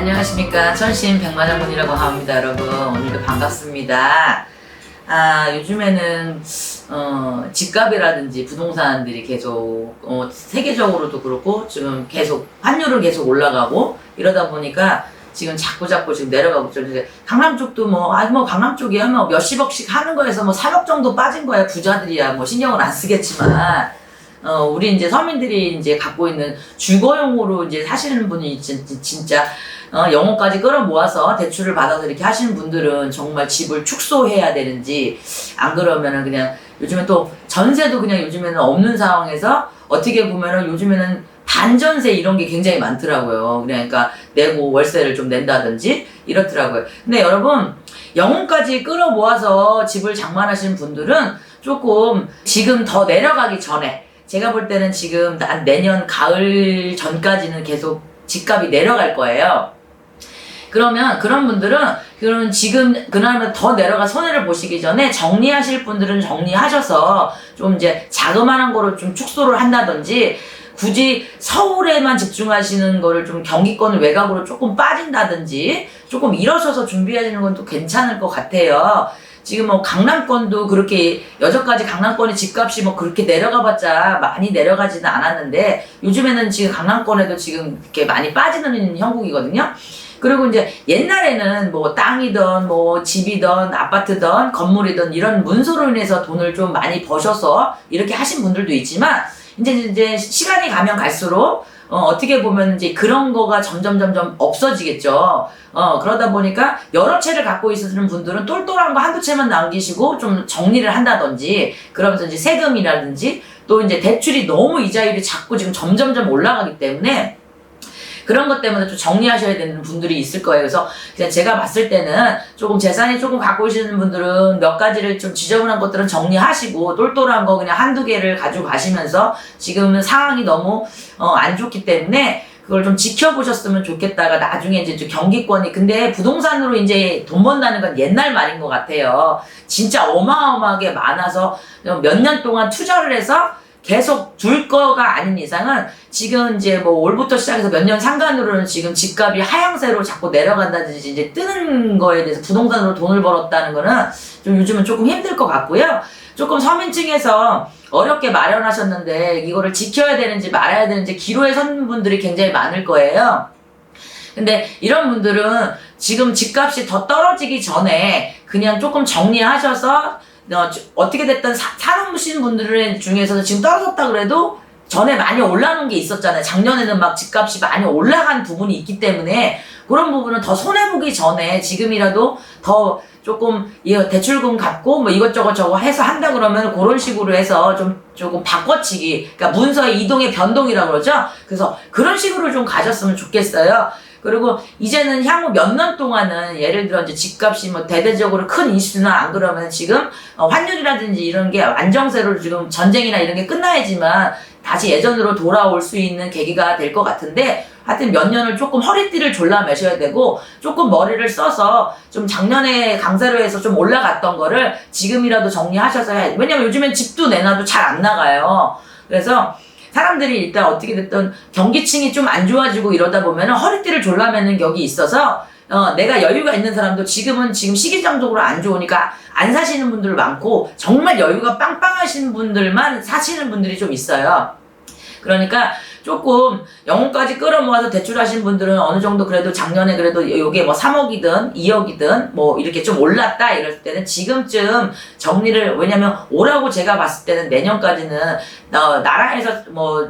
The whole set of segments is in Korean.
안녕하십니까. 천신 백마장군이라고 합니다. 여러분 오늘도 반갑습니다. 요즘에는 집값이라든지 부동산들이 계속 세계적으로도 그렇고 지금 계속 환율은 계속 올라가고 이러다 보니까 지금 자꾸 지금 내려가고 있죠. 강남 쪽도 강남 쪽이야 몇십억씩 하는 거에서 3억 정도 빠진 거야. 부자들이야 신경을 안 쓰겠지만 우리 이제 서민들이 이제 갖고 있는 주거용으로 이제 사시는 분이 진짜 영혼까지 끌어모아서 대출을 받아서 이렇게 하시는 분들은 정말 집을 축소해야 되는지, 안 그러면은 그냥 요즘에 또 전세도 그냥 요즘에는 없는 상황에서 어떻게 보면은 요즘에는 반전세 이런 게 굉장히 많더라고요. 그러니까 내고 월세를 좀 낸다든지 이렇더라고요. 근데 여러분, 영혼까지 끌어모아서 집을 장만하시는 분들은 조금 지금 더 내려가기 전에, 제가 볼 때는 지금 내년 가을 전까지는 계속 집값이 내려갈 거예요. 그러면 그런 분들은 지금 그나마 더 내려가 손해를 보시기 전에 정리하실 분들은 정리하셔서 좀 이제 자그마한 거를 좀 축소를 한다든지, 굳이 서울에만 집중하시는 거를 좀 경기권을 외곽으로 조금 빠진다든지 조금 일어서서 준비하시는 건 또 괜찮을 것 같아요. 지금 강남권도 그렇게 여전까지 강남권의 집값이 그렇게 내려가봤자 많이 내려가지는 않았는데, 요즘에는 지금 강남권에도 지금 이렇게 많이 빠지는 형국이거든요. 그리고 이제 옛날에는 땅이든 집이든 아파트든 건물이든 이런 문서로 인해서 돈을 좀 많이 버셔서 이렇게 하신 분들도 있지만, 이제 시간이 가면 갈수록 어떻게 보면 이제 그런 거가 점점 없어지겠죠. 그러다 보니까 여러 채를 갖고 있으시는 분들은 똘똘한 거 한두 채만 남기시고 좀 정리를 한다든지, 그러면서 이제 세금이라든지 또 이제 대출이 너무 이자율이 자꾸 지금 점점 올라가기 때문에 그런 것 때문에 좀 정리하셔야 되는 분들이 있을 거예요. 그래서 그냥 제가 봤을 때는 조금 재산이 조금 갖고 계시는 분들은 몇 가지를 좀 지저분한 것들은 정리하시고, 똘똘한 거 그냥 한두 개를 가지고 가시면서, 지금은 상황이 너무 안 좋기 때문에 그걸 좀 지켜보셨으면 좋겠다가, 나중에 이제 경기권이, 근데 부동산으로 이제 돈 번다는 건 옛날 말인 것 같아요. 진짜 어마어마하게 많아서 몇 년 동안 투자를 해서 계속 둘 거가 아닌 이상은, 지금 이제 올부터 시작해서 몇 년 상간으로는 지금 집값이 하향세로 자꾸 내려간다든지 이제 뜨는 거에 대해서 부동산으로 돈을 벌었다는 거는 좀 요즘은 조금 힘들 것 같고요. 조금 서민층에서 어렵게 마련하셨는데 이거를 지켜야 되는지 말아야 되는지 기로에 선 분들이 굉장히 많을 거예요. 근데 이런 분들은 지금 집값이 더 떨어지기 전에 그냥 조금 정리하셔서, 어떻게 됐든 사놓으신 분들 중에서 지금 떨어졌다 그래도 전에 많이 올라오는 게 있었잖아요. 작년에는 집값이 많이 올라간 부분이 있기 때문에 그런 부분은 더 손해보기 전에 지금이라도 더 조금 대출금 갚고 이것저것 저거 해서 한다 그러면 그런 식으로 해서 조금 바꿔치기, 그러니까 문서의 이동의 변동이라고 그러죠. 그래서 그런 식으로 좀 가졌으면 좋겠어요. 그리고 이제는 향후 몇 년 동안은 예를 들어 이제 집값이 대대적으로 큰 이슈나, 안 그러면 지금 환율이라든지 이런 게 안정세로 지금 전쟁이나 이런 게 끝나야지만 다시 예전으로 돌아올 수 있는 계기가 될 것 같은데, 하여튼 몇 년을 조금 허리띠를 졸라 매셔야 되고, 조금 머리를 써서 좀 작년에 강세로해서 좀 올라갔던 거를 지금이라도 정리하셔서 해야 돼요. 왜냐면 요즘엔 집도 내놔도 잘 안 나가요. 그래서 사람들이 일단 어떻게 됐든 경기층이 좀 안 좋아지고 이러다 보면은 허리띠를 졸라매는 격이 있어서, 내가 여유가 있는 사람도 지금 시기상적으로 안 좋으니까 안 사시는 분들 많고, 정말 여유가 빵빵하신 분들만 사시는 분들이 좀 있어요. 그러니까 조금 영혼까지 끌어모아서 대출하신 분들은 어느 정도 그래도 작년에 그래도 요게 3억이든 2억이든 이렇게 좀 올랐다 이럴 때는 지금쯤 정리를, 왜냐면 오라고 제가 봤을 때는 내년까지는 나라에서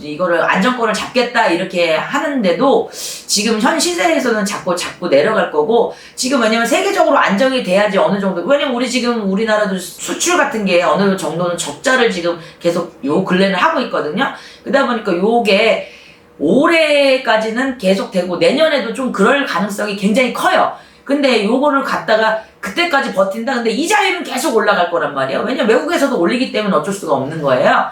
이거를 안정권을 잡겠다 이렇게 하는데도 지금 현 시세에서는 자꾸 내려갈 거고, 지금 왜냐면 세계적으로 안정이 돼야지 어느 정도, 왜냐면 우리나라도 수출 같은 게 어느 정도는 적자를 지금 계속 요 근래는 하고 있거든요. 그러다 보니까 요게 올해까지는 계속 되고 내년에도 좀 그럴 가능성이 굉장히 커요. 근데 요거를 갖다가 그때까지 버틴다. 근데 이자율은 계속 올라갈 거란 말이에요. 왜냐면 외국에서도 올리기 때문에 어쩔 수가 없는 거예요.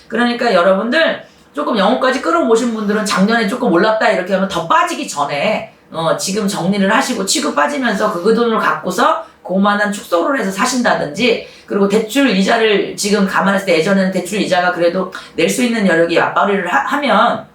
그러니까 여러분들 조금 영혼까지 끌어모신 분들은 작년에 조금 올랐다 이렇게 하면 더 빠지기 전에 지금 정리를 하시고 치고 빠지면서 그 돈을 갖고서 그만한 축소를 해서 사신다든지, 그리고 대출 이자를 지금 감안했을 때 예전에는 대출 이자가 그래도 낼 수 있는 여력이 맞벌이를 하면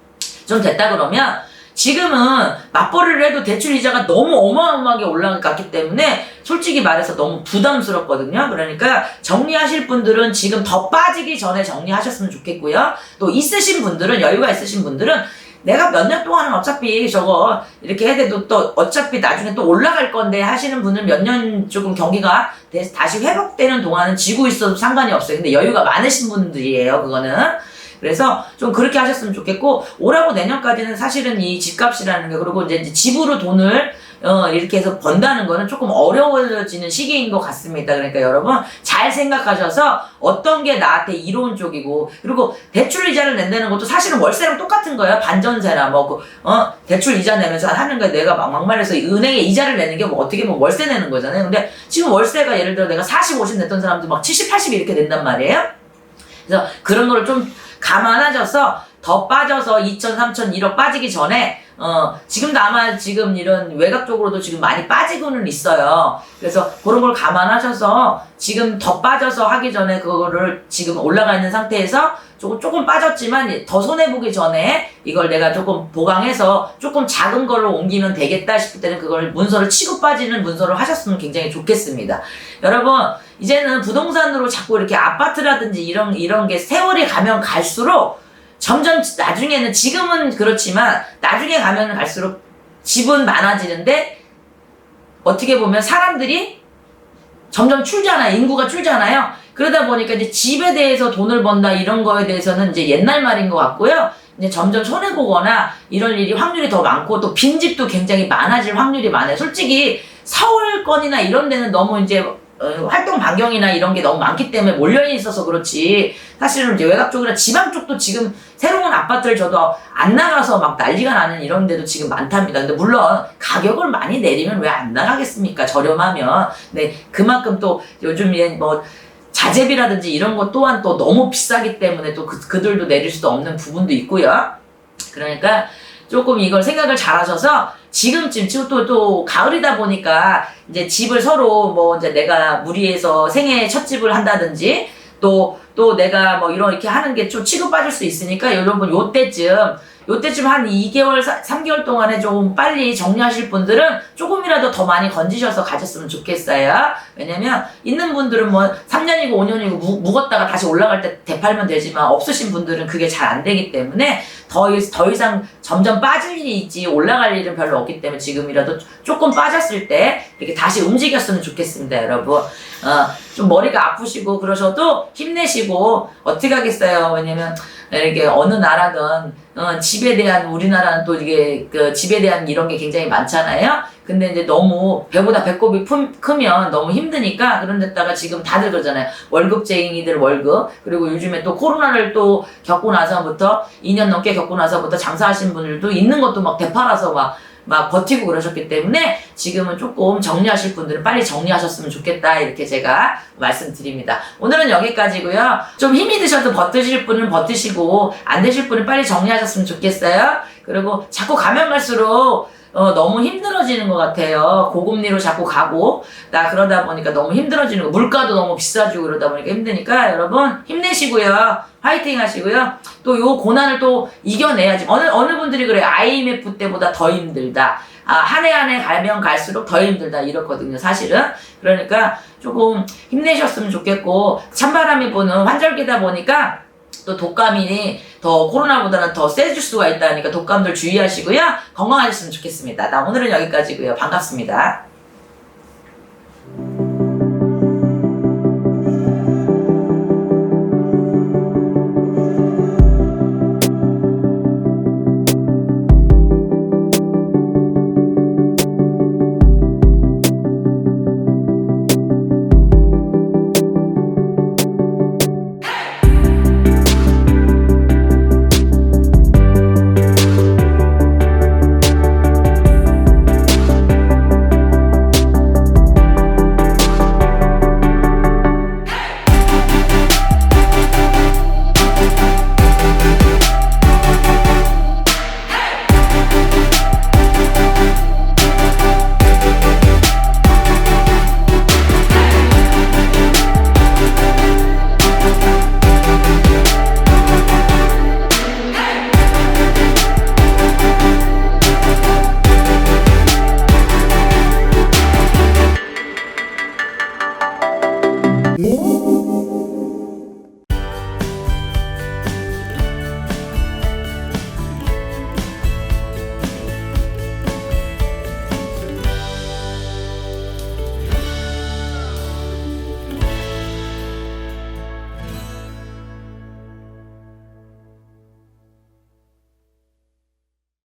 좀 됐다 그러면 지금은 맞벌이를 해도 대출 이자가 너무 어마어마하게 올라갔기 때문에 솔직히 말해서 너무 부담스럽거든요. 그러니까 정리하실 분들은 지금 더 빠지기 전에 정리하셨으면 좋겠고요. 또 있으신 분들은, 여유가 있으신 분들은 내가 몇 년 동안은 어차피 저거 이렇게 해야 돼도 또 어차피 나중에 또 올라갈 건데 하시는 분은 몇 년 조금 경기가 다시 회복되는 동안은 지고 있어도 상관이 없어요. 근데 여유가 많으신 분들이에요, 그거는. 그래서 좀 그렇게 하셨으면 좋겠고, 올하고 내년까지는 사실은 이 집값이라는 게, 그리고 이제 집으로 돈을 이렇게 해서 번다는 거는 조금 어려워지는 시기인 것 같습니다. 그러니까 여러분 잘 생각하셔서 어떤 게 나한테 이로운 쪽이고, 그리고 대출 이자를 낸다는 것도 사실은 월세랑 똑같은 거예요. 반전세나 뭐 대출 이자 내면서 하는 거에 내가 막말해서 은행에 이자를 내는 게 뭐 어떻게 보면 월세 내는 거잖아요. 근데 지금 월세가 예를 들어 내가 40, 50 냈던 사람도 막 70, 80 이렇게 낸단 말이에요. 그래서 그런 거를 좀 감안하셔서 더 빠져서 2천, 3천, 1억 빠지기 전에 지금도 아마 지금 이런 외곽 쪽으로도 지금 많이 빠지고는 있어요. 그래서 그런 걸 감안하셔서 지금 더 빠져서 하기 전에 그거를 지금 올라가 있는 상태에서 조금 빠졌지만 더 손해보기 전에 이걸 내가 조금 보강해서 조금 작은 걸로 옮기면 되겠다 싶을 때는 그걸 문서를 치고 빠지는 문서를 하셨으면 굉장히 좋겠습니다. 여러분, 이제는 부동산으로 자꾸 이렇게 아파트라든지 이런 게 세월이 가면 갈수록 점점 나중에는, 지금은 그렇지만 나중에 가면 갈수록 집은 많아지는데 어떻게 보면 사람들이 점점 줄잖아요. 인구가 줄잖아요. 그러다 보니까 이제 집에 대해서 돈을 번다 이런 거에 대해서는 이제 옛날 말인 것 같고요. 이제 점점 손해보거나 이럴 일이 확률이 더 많고, 또 빈집도 굉장히 많아질 확률이 많아요. 솔직히 서울권이나 이런 데는 너무 이제 활동 반경이나 이런 게 너무 많기 때문에 몰려 있어서 그렇지, 사실은 이제 외곽 쪽이나 지방 쪽도 지금 새로운 아파트를 저도 안 나가서 막 난리가 나는 이런 데도 지금 많답니다. 근데 물론 가격을 많이 내리면 왜 안 나가겠습니까? 저렴하면. 근데 그만큼 또 요즘에 뭐 자재비라든지 이런 것 또한 또 너무 비싸기 때문에 또 그들도 내릴 수도 없는 부분도 있고요. 그러니까 조금 이걸 생각을 잘 하셔서 지금쯤 또 가을이다 보니까 이제 집을 서로 뭐 이제 내가 무리해서 생애 첫 집을 한다든지 또 내가 뭐 이렇게 하는 게 좀 치고 빠질 수 있으니까 여러분 요때쯤 한 2개월, 3개월 동안에 좀 빨리 정리하실 분들은 조금이라도 더 많이 건지셔서 가졌으면 좋겠어요. 왜냐면 있는 분들은 뭐 3년이고 5년이고 묵었다가 다시 올라갈 때 되팔면 되지만, 없으신 분들은 그게 잘 안 되기 때문에 더 이상 점점 빠질 일이 있지 올라갈 일은 별로 없기 때문에 지금이라도 조금 빠졌을 때 이렇게 다시 움직였으면 좋겠습니다, 여러분. 좀 머리가 아프시고 그러셔도 힘내시고 어떻게 하겠어요. 왜냐면 이렇게 어느 나라든 집에 대한, 우리나라는 또 이게 그 집에 대한 이런 게 굉장히 많잖아요. 근데 이제 너무 배보다 배꼽이 크면 너무 힘드니까, 그런 데다가 지금 다들 그러잖아요. 월급쟁이들 월급, 그리고 요즘에 또 코로나를 또 겪고 나서부터 2년 넘게 겪고 나서부터 장사하신 분들도 있는 것도 막 되팔아서 막 버티고 그러셨기 때문에 지금은 조금 정리하실 분들은 빨리 정리하셨으면 좋겠다, 이렇게 제가 말씀드립니다. 오늘은 여기까지고요. 좀 힘이 드셔도 버티실 분은 버티시고 안 되실 분은 빨리 정리하셨으면 좋겠어요. 그리고 자꾸 가면 갈수록 너무 힘들어지는 것 같아요. 고금리로 자꾸 가고 그러다 보니까 너무 힘들어지는 거, 물가도 너무 비싸지고 그러다 보니까 힘드니까 여러분 힘내시고요. 화이팅 하시고요. 또 요 고난을 또 이겨내야지. 어느 분들이 그래요. IMF 때보다 더 힘들다. 한 해 한 해 가면 갈수록 더 힘들다 이렇거든요, 사실은. 그러니까 조금 힘내셨으면 좋겠고, 찬바람이 부는 환절기다 보니까 또 독감이 더 코로나보다는 더 세질 수가 있다니까 독감들 주의하시고요. 건강하셨으면 좋겠습니다. 오늘은 여기까지고요. 반갑습니다.